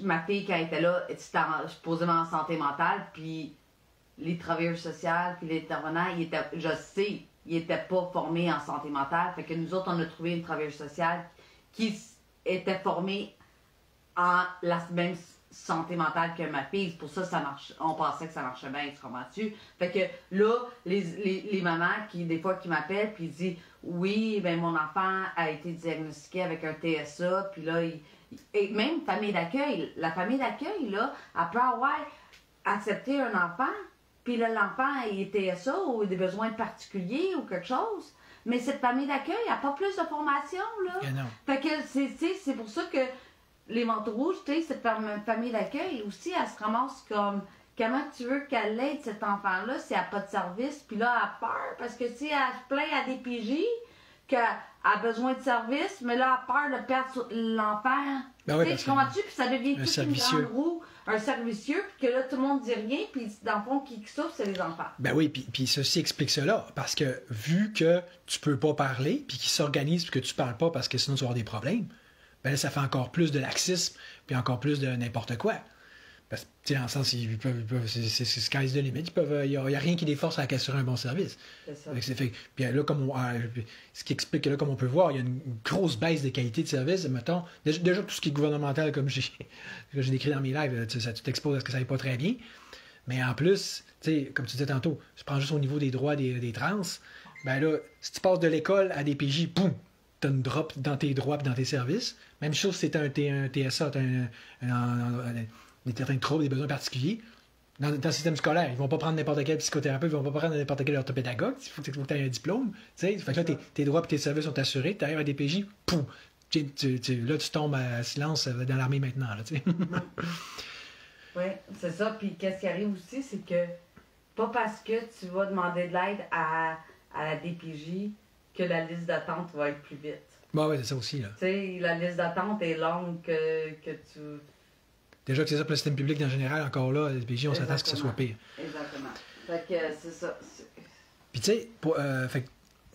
ma fille, quand elle était là, elle était supposément en santé mentale, puis les travailleurs sociaux, puis les intervenants, je sais, ils n'étaient pas formés en santé mentale. Fait que nous autres, on a trouvé une travailleuse sociale qui était formée en la même santé mentale que ma fille. Pour ça, ça marche. On pensait que ça marchait bien, tu comprends-tu? Fait que là, les mamans des fois qui m'appellent puis disent oui, ben mon enfant a été diagnostiqué avec un TSA, puis là, et même famille d'accueil, la famille d'accueil, là, elle peut avoir accepté un enfant, puis là, l'enfant il est TSA ou des besoins particuliers ou quelque chose, Mais cette famille d'accueil n'a pas plus de formation, là. Non. Fait que c'est pour ça que les manteaux rouges, tu sais, cette famille d'accueil aussi, elle se ramasse comme comment tu veux qu'elle aide cet enfant-là si elle n'a pas de service, puis là, elle a peur parce que si elle se plaint à des PJ qu'elle a besoin de service, mais là, elle a peur de perdre l'enfant. Ben oui, tu comprends-tu? Puis ça devient toute une grande roue, un servicieux, puis que là, tout le monde dit rien, puis dans le fond, qui souffre, c'est les enfants. Ben oui, puis ceci explique cela, parce que vu que tu peux pas parler, puis qu'ils s'organisent, puis que tu parles pas parce que sinon tu vas avoir des problèmes, ben là, ça fait encore plus de laxisme, puis encore plus de n'importe quoi. Parce que, tu sais, dans le sens, ils peuvent c'est sky's the limit, il n'y a rien qui les force à assurer un bon service. C'est ça. Puis là, ce qui explique que là, comme on peut voir, il y a une grosse baisse de qualité de service, mettons. Déjà, tout ce qui est gouvernemental, comme j'ai décrit dans mes lives, ça tu t'exposes à ce que ça n'aille pas très bien. Mais en plus, tu sais, comme tu disais tantôt, je prends juste au niveau des droits des trans, ben là, si tu passes de l'école à des PJ, boum, tu as une drop dans tes droits et dans tes services. Même chose si tu as un TSA, tu as des troubles, des besoins particuliers. Dans le système scolaire, ils vont pas prendre n'importe quel psychothérapeute, ils vont pas prendre n'importe quel orthopédagogue. Il faut que tu aies un diplôme. Fait que là, tes droits et tes services sont assurés. Tu arrives à des PJ, poum! Là, tu tombes à silence dans l'armée maintenant. Oui, c'est ça. Puis qu'est-ce qui arrive aussi, c'est que pas parce que tu vas demander de l'aide à la DPJ que la liste d'attente va être plus vite. Bah oui, c'est ça aussi. Tu sais, la liste d'attente est longue que tu... Déjà que c'est ça pour le système public en général, encore là, les PJ, on s'attend à ce que ce soit pire. Exactement. Fait que c'est ça. Puis tu sais, fait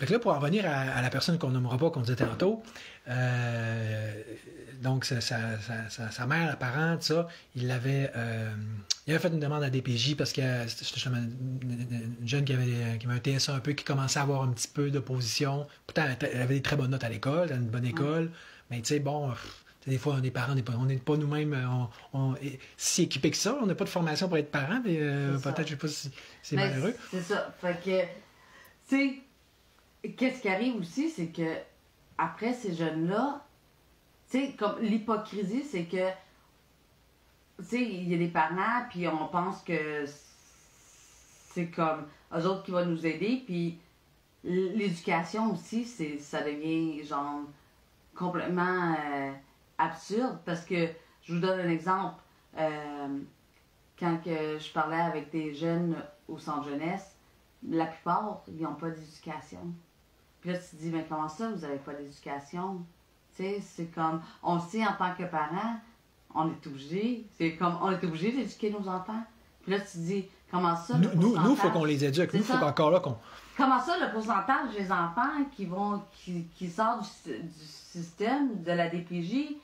que là, pour en revenir à la personne qu'on nommera pas, qu'on disait tantôt, donc sa mère, la parente, ça, il avait fait une demande à DPJ parce que c'était une jeune qui avait un TSA un peu, qui commençait à avoir un petit peu d'opposition. Pourtant, elle avait des très bonnes notes à l'école, elle avait une bonne école, mais tu sais, bon... Des fois, on est parents, on n'est pas nous-mêmes si équipés que ça. On n'a pas de formation pour être parents, mais peut-être, je ne sais pas si c'est malheureux. C'est ça. Fait que, tu sais, qu'est-ce qui arrive aussi, c'est que après ces jeunes-là, tu sais, comme l'hypocrisie, c'est que, tu sais, il y a des parents, puis on pense que c'est comme eux autres qui vont nous aider, puis l'éducation aussi, ça devient, genre, complètement... absurde, parce que je vous donne un exemple. Quand que je parlais avec des jeunes au centre jeunesse, la plupart, ils n'ont pas d'éducation. Puis là, tu te dis, mais comment ça, vous n'avez pas d'éducation? Tu sais, c'est comme, on le sait en tant que parent, on est obligé. C'est comme, on est obligé d'éduquer nos enfants. Puis là, tu te dis, comment ça, nous, il faut qu'on les éduque. Nous, il faut encore là qu'on... Comment ça, le pourcentage des enfants qui sortent du système de la DPJ,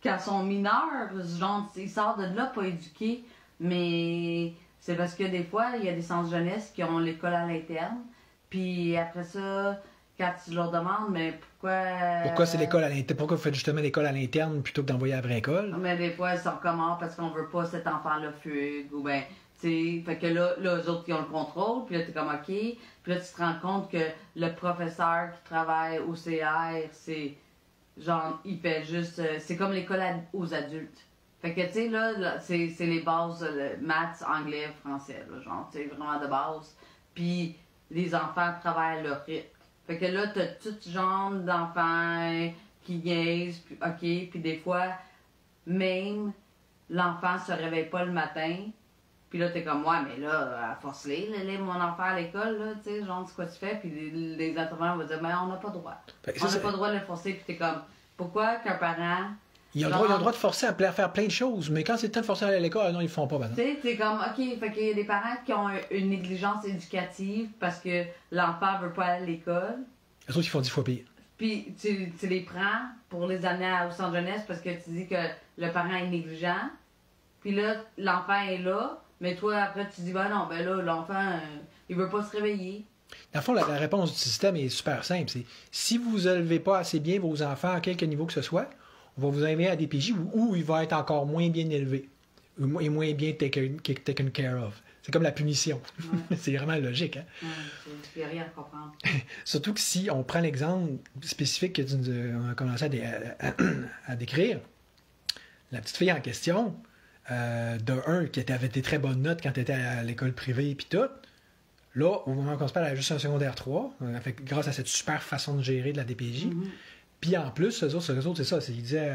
quand ils sont mineurs, genre, ils sortent de là pas éduqués, mais c'est parce que des fois, il y a des centres jeunesse qui ont l'école à l'interne, puis après ça, quand tu leur demandes, mais pourquoi... Pourquoi c'est l'école à l'interne? Pourquoi vous faites justement l'école à l'interne plutôt que d'envoyer à la vraie école? Mais des fois, ils sont comment parce qu'on veut pas cet enfant-là fugue, ou ben, tu sais, fait que là, eux autres, ils ont le contrôle, puis là, t'es comme OK, puis là, tu te rends compte que le professeur qui travaille au CR, c'est... Genre, il fait juste... c'est comme l'école aux adultes. Fait que, tu sais, là c'est les bases, maths, anglais, français, là, genre, tu sais, vraiment de base. Puis, les enfants travaillent à leur rythme. Fait que là, t'as tout genre d'enfants qui niaisent, puis OK, puis des fois, même, l'enfant se réveille pas le matin, puis là, t'es comme, ouais, mais là, force-les, mon enfant à l'école, là, tu sais, genre, c'est quoi tu fais? Puis les intervenants vont dire, mais on n'a pas le droit. On n'a pas le droit de le forcer, puis t'es comme, pourquoi qu'un parent... Ils ont le droit de forcer à faire plein de choses, mais quand c'est le temps de forcer à aller à l'école, non, ils le font pas maintenant. Tu sais, c'est comme, OK, fait qu'il y a des parents qui ont une négligence éducative parce que l'enfant veut pas aller à l'école. Les autres, ils font 10 fois pire. Puis tu les prends pour les amener au centre jeunesse parce que tu dis que le parent est négligent. Puis là, l'enfant est là, mais toi, après, tu dis, ben non, ben là, l'enfant, il veut pas se réveiller. Dans le fond, la réponse du système est super simple. C'est si vous élevez pas assez bien vos enfants à quelque niveau que ce soit, on va vous envoyer à des PJ où il va être encore moins bien élevé et moins bien taken care of. C'est comme la punition. Ouais. C'est vraiment logique. Hein? Il n'y a rien à comprendre. Surtout que si on prend l'exemple spécifique que on a commencé à décrire, la petite fille en question, qui avait des très bonnes notes quand elle était à l'école privée et tout, Là, au moment qu'on se parle, elle a juste un secondaire 3, grâce à cette super façon de gérer de la DPJ. Puis en plus, eux autres, c'est ça. Ils disaient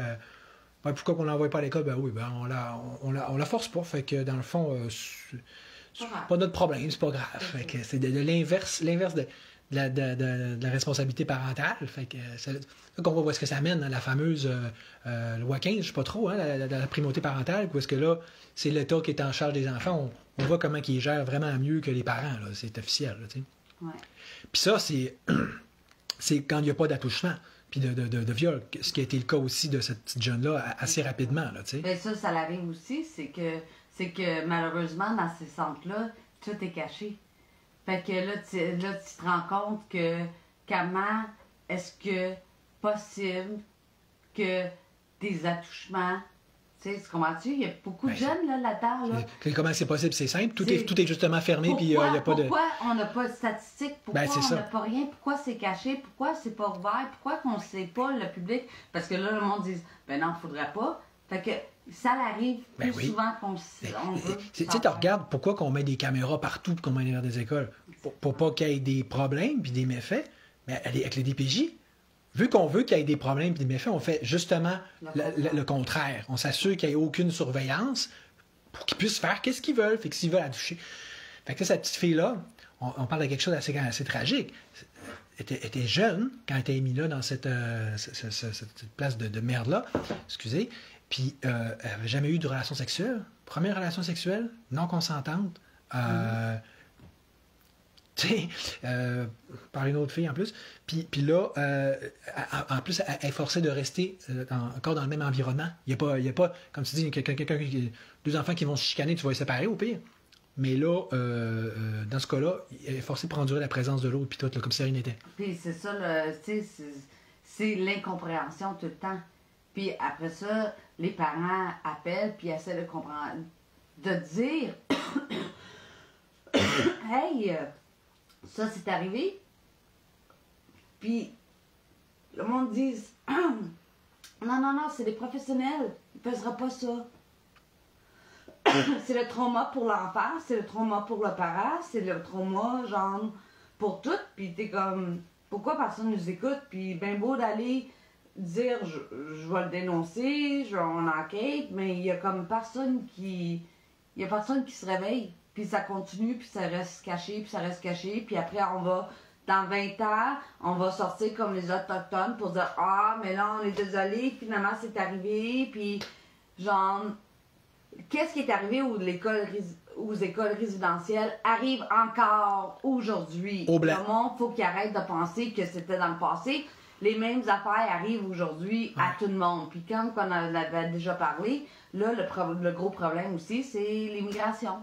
ouais, pourquoi qu'on ne l'envoie pas à l'école? Ben oui, ben on la force pas. Fait que dans le fond, c'est pas notre problème, c'est pas grave. Fait que c'est de l'inverse de la responsabilité parentale. Fait que c'est là qu'on voit où est-ce que ça mène, hein, la fameuse loi 15, je sais pas trop, hein, la primauté parentale, où est-ce que là, c'est l'État qui est en charge des enfants. On voit comment ils gèrent vraiment mieux que les parents. Là. C'est officiel. Là, ouais. Puis ça, c'est quand il n'y a pas d'attouchement. Puis de viol, ce qui a été le cas aussi de cette petite jeune-là assez rapidement. Là, bien, ça l'arrive aussi, c'est que malheureusement, dans ces centres-là, tout est caché. Fait que là, tu te rends compte que comment est-ce que possible que des attouchements, tu sais, comprends-tu? Il y a beaucoup de jeunes là-dedans. Là. Comment c'est possible? C'est simple. Tout est justement fermé. Puis il n'y a pas de... Pourquoi on n'a pas de statistiques? Pourquoi on n'a pas rien? Pourquoi c'est caché? Pourquoi c'est pas ouvert? Pourquoi qu'on ne sait pas, le public? Parce que là, le monde dit, ben non, il ne faudrait pas. Fait que ça l'arrive plus souvent qu'on veut. Tu sais, tu regardes pourquoi qu'on met des caméras partout qu'on met dans des écoles. Pour pas qu'il y ait des problèmes puis des méfaits. Mais avec les DPJ, vu qu'on veut qu'il y ait des problèmes et des méfaits, on fait justement le contraire. On s'assure qu'il n'y ait aucune surveillance pour qu'ils puissent faire ce qu'ils veulent. Fait que s'ils veulent la toucher. Fait que cette petite fille-là, on parle de quelque chose d'assez tragique. Elle était jeune quand elle était mise là dans cette place de merde-là. Excusez. Puis elle n'avait jamais eu de relation sexuelle. Première relation sexuelle, non consentante. Tu sais, par une autre fille en plus. Puis là, en plus, elle est forcée de rester encore dans le même environnement. Il n'y a pas, comme tu dis, deux enfants qui vont se chicaner, tu vas les séparer au pire. Mais là, dans ce cas-là, elle est forcée de endurer la présence de l'autre, puis tout, là, comme si rien n'était. Puis c'est ça, tu sais, c'est l'incompréhension tout le temps. Puis après ça, les parents appellent, puis essaient de comprendre, de dire hey, ça c'est arrivé. Puis le monde dit non, c'est des professionnels, ils ne faisaient pas ça. C'est le trauma pour l'enfant, c'est le trauma pour le parent, c'est le trauma, genre, pour tout. Puis t'es comme, pourquoi personne nous écoute? Puis ben beau d'aller dire, je vais le dénoncer, on enquête, mais il y a comme personne qui... Il y a personne qui se réveille. Puis ça continue, puis ça reste caché, puis ça reste caché. Puis après, on va, dans 20 ans, on va sortir comme les Autochtones pour dire, ah, mais là, on est désolé, finalement, c'est arrivé. Puis, genre... Qu'est-ce qui est arrivé aux écoles résidentielles arrive encore aujourd'hui. Le monde, il faut qu'il arrête de penser que c'était dans le passé. Les mêmes affaires arrivent aujourd'hui à tout le monde. Puis comme on en avait déjà parlé, là, le gros problème aussi, c'est l'immigration.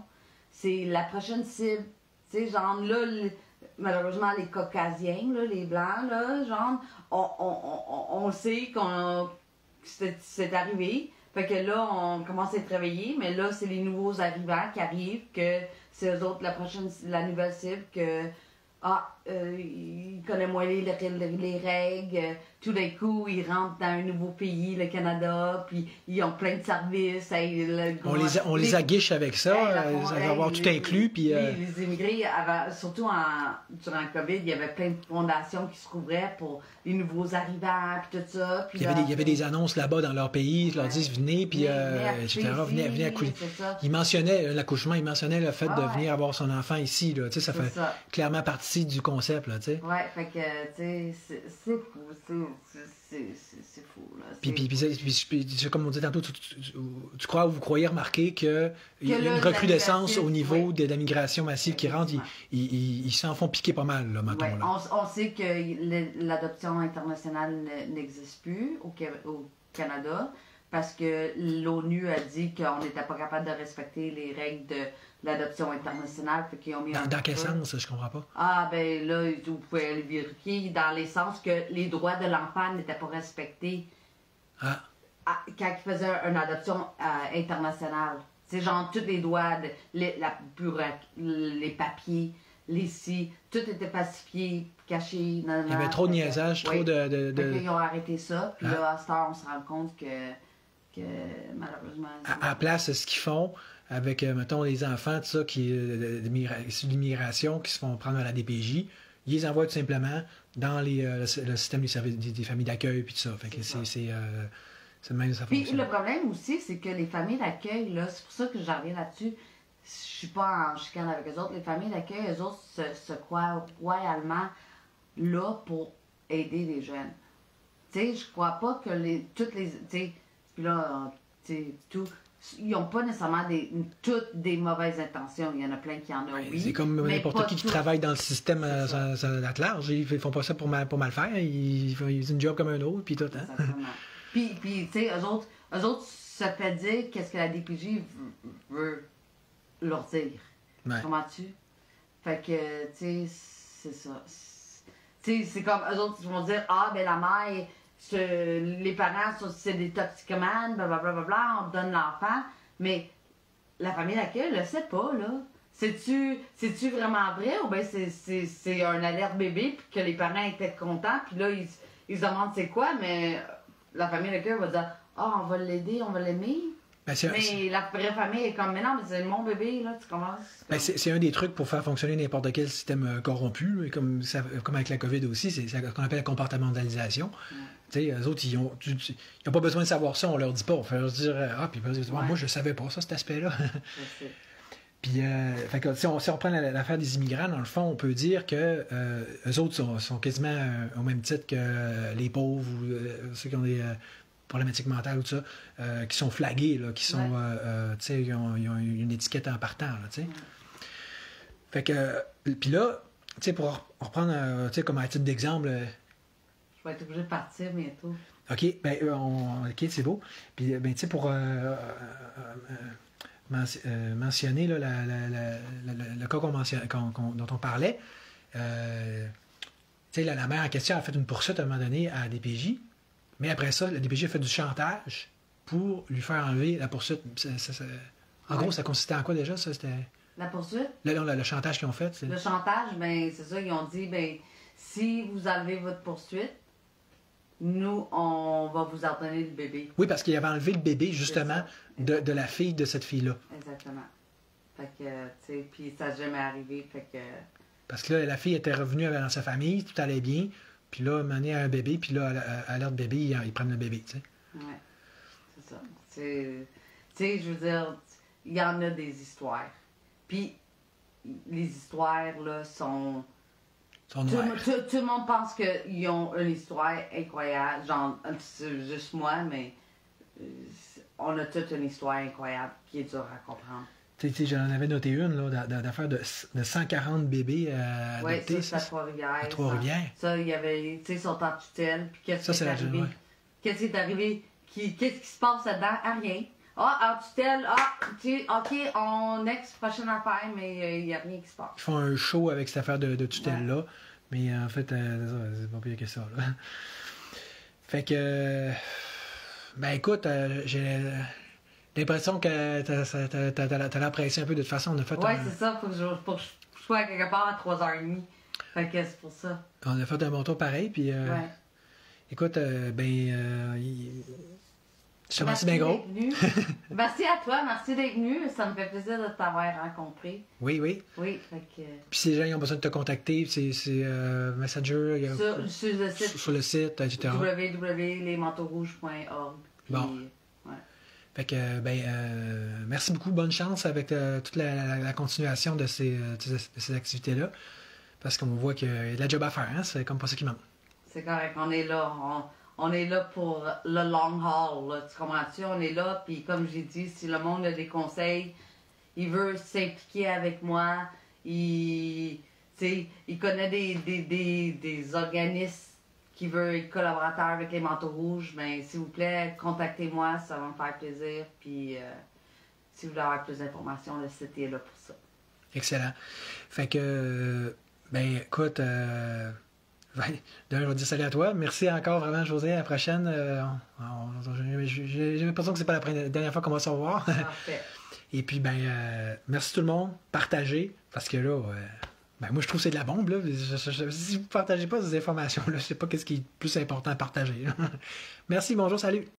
C'est la prochaine cible. Tu sais, genre, là, malheureusement, les Caucasiens, là, les Blancs, là, genre, on sait que c'est arrivé. Fait que là, on commence à être réveillés, mais là, c'est les nouveaux arrivants qui arrivent, que c'est eux autres, la nouvelle cible, que, ils connaissent moins les règles, tout d'un coup, ils rentrent dans un nouveau pays, le Canada, puis ils ont plein de services. On les aguiche avec ça, ils vont avoir tout inclus. Puis, les immigrés, surtout durant le COVID, il y avait plein de fondations qui se couvraient pour les nouveaux arrivants, puis tout ça. Puis il y avait des annonces là-bas dans leur pays, ils leur disent venez, puis etc. Venez accoucher. Ils mentionnaient l'accouchement, ils mentionnaient le fait de venir avoir son enfant ici. Là, ça fait clairement partie du concept. Là, ouais, fait que, tu sais, c'est fou, c'est fou. Là. Puis, comme on dit tantôt, tu crois ou vous croyez remarquer qu'il y a une recrudescence au niveau de la migration massive qui rentre. Ils s'en font piquer pas mal, là, maintenant. Ouais, on sait que l'adoption internationale n'existe plus au Canada parce que l'ONU a dit qu'on n'était pas capable de respecter les règles de l'adoption internationale. Fait qu'ils ont mis dans quel sens? Je comprends pas. Ah, ben là, vous pouvez aller vérifier dans les sens que les droits de l'enfant n'étaient pas respectés quand ils faisaient une adoption internationale. C'est genre tous les droits, les papiers, les si, tout était pacifié, caché. Il y avait trop de niaisage, trop de... Ils ont arrêté ça, puis là, à cette heure, on se rend compte que que malheureusement... À la place, ce qu'ils font avec, mettons, les enfants, tout ça, qui issus de l'immigration, qui se font prendre à la DPJ, ils les envoient tout simplement dans le système des familles d'accueil, puis tout ça. Fait que c'est même ça fonctionne. Puis le problème aussi, c'est que les familles d'accueil, là, c'est pour ça que j'en reviens là-dessus, je suis pas en chicane avec eux autres. Les familles d'accueil, eux autres se croient royalement là pour aider les jeunes. Tu sais, je crois pas que toutes les... Tu sais, puis là, tu sais, tout... Ils n'ont pas nécessairement toutes des mauvaises intentions. Il y en a plein qui en ont, oui. C'est comme n'importe qui travaille dans le système à large. Ils font pas ça pour mal faire. Ils font une job comme un autre, puis tout. Hein? Exactement. Puis tu sais, eux autres se fait dire qu'est-ce que la DPJ veut leur dire. Ouais. Comment-tu? Fait que, tu sais, c'est ça. Tu sais, c'est comme eux autres, ils vont dire, ah, ben la mère... les parents, c'est des toxicomanes, blablabla, on donne l'enfant, mais la famille d'accueil ne le sait pas, là. C'est-tu vraiment vrai ou bien c'est un alerte bébé puis que les parents étaient contents, puis là, ils se demandent c'est quoi, mais la famille d'accueil va dire « Ah, on va l'aider, on va l'aimer ». Mais la vraie famille est comme, mais non, mais c'est mon bébé, là, tu commences. C'est un des trucs pour faire fonctionner n'importe quel système corrompu, comme avec la COVID aussi, c'est ce qu'on appelle la comportementalisation. Tu sais, eux autres, ils n'ont pas besoin de savoir ça, on leur dit pas. On fait leur dire, puis moi, je savais pas ça, cet aspect-là. Puis, fait que, si on prend l'affaire des immigrants, dans le fond, on peut dire que eux autres sont quasiment au même titre que les pauvres ou ceux qui ont des problématiques mentales ou tout ça, qui sont flagués, là, qui sont, tu sais, ils ont une étiquette en partant, là, tu sais. Fait que, puis là, tu sais, pour reprendre, tu sais, comme à titre d'exemple... Je vais être obligé de partir bientôt. OK, OK, c'est beau. Puis, ben, tu sais, pour mentionner là, le cas dont on parlait, tu sais, la mère en question a fait une poursuite à un moment donné à la DPJ, mais après ça, la DPJ a fait du chantage pour lui faire enlever la poursuite. En gros, ça consistait en quoi déjà, ça? C'était... La poursuite? Le chantage qu'ils ont fait. Le chantage, ben c'est ça, ils ont dit, ben si vous enlevez votre poursuite, nous, on va vous en donner le bébé. Oui, parce qu'il avait enlevé le bébé, justement, de la fille de cette fille-là. Exactement. Fait que, tu sais, puis ça n'a jamais arrivé, fait que... Parce que là, la fille était revenue dans sa famille, tout allait bien, puis là, menée à un bébé, puis là, à l'heure de bébé, ils prennent le bébé, tu sais. Oui, c'est ça. Tu sais, je veux dire, il y en a des histoires. Puis, les histoires, là, sont... Tout le monde pense qu'ils ont une histoire incroyable. Genre, c'est juste moi, mais on a toute une histoire incroyable qui est dure à comprendre. Tu sais, j'en avais noté une, là, d'affaire de 140 bébés adoptés. Oui, ça, c'est à Trois-Rivières. À Trois-Rivières. Ça, il y avait, tu sais, ils sont en tutelle. Puis qu'est-ce qui est arrivé? Ouais. Qu'est-ce qui est arrivé? Qu'est-ce qui se passe là-dedans? Ah, rien. Ah, en tutelle, OK, on prochaine affaire, mais il n'y a rien qui se passe. Ils font un show avec cette affaire de tutelle-là, mais en fait, c'est pas pire que ça, là. Fait que, ben écoute, j'ai l'impression que t'as l'impression un peu de toute façon. Oui, c'est ça, faut que je sois quelque part à 3h30. Fait que c'est pour ça. On a fait un bon tour pareil, puis écoute, je te remercie bien gros. Merci à toi, merci d'être venu. Ça me fait plaisir de t'avoir rencontré. Oui. Oui, fait que... Puis si les gens ont besoin de te contacter, c'est Messenger, sur le site, etc. www.lesmanteauxrouges.org. Bon. Fait que, merci beaucoup, bonne chance avec toute la continuation de ces activités-là. Parce qu'on voit qu'il y a de la job à faire, hein? C'est comme pas ça qui manque. C'est correct, on est là. On est là pour le long haul, là. Tu comprends-tu? On est là, puis comme j'ai dit, si le monde a des conseils, il veut s'impliquer avec moi, il connaît des organismes qui veulent être collaborateurs avec les Manteaux Rouges, ben s'il vous plaît, contactez-moi, ça va me faire plaisir, puis si vous voulez avoir plus d'informations, le site est là pour ça. Excellent. Fait que, écoute... je vais dire salut à toi. Merci encore vraiment, José. À la prochaine. J'ai l'impression que c'est pas la dernière fois qu'on va se revoir. Parfait. Et puis, merci tout le monde. Partagez. Parce que là, moi, je trouve que c'est de la bombe. Là. Si vous ne partagez pas ces informations-là, je ne sais pas ce qui est le plus important à partager. Merci, bonjour, salut.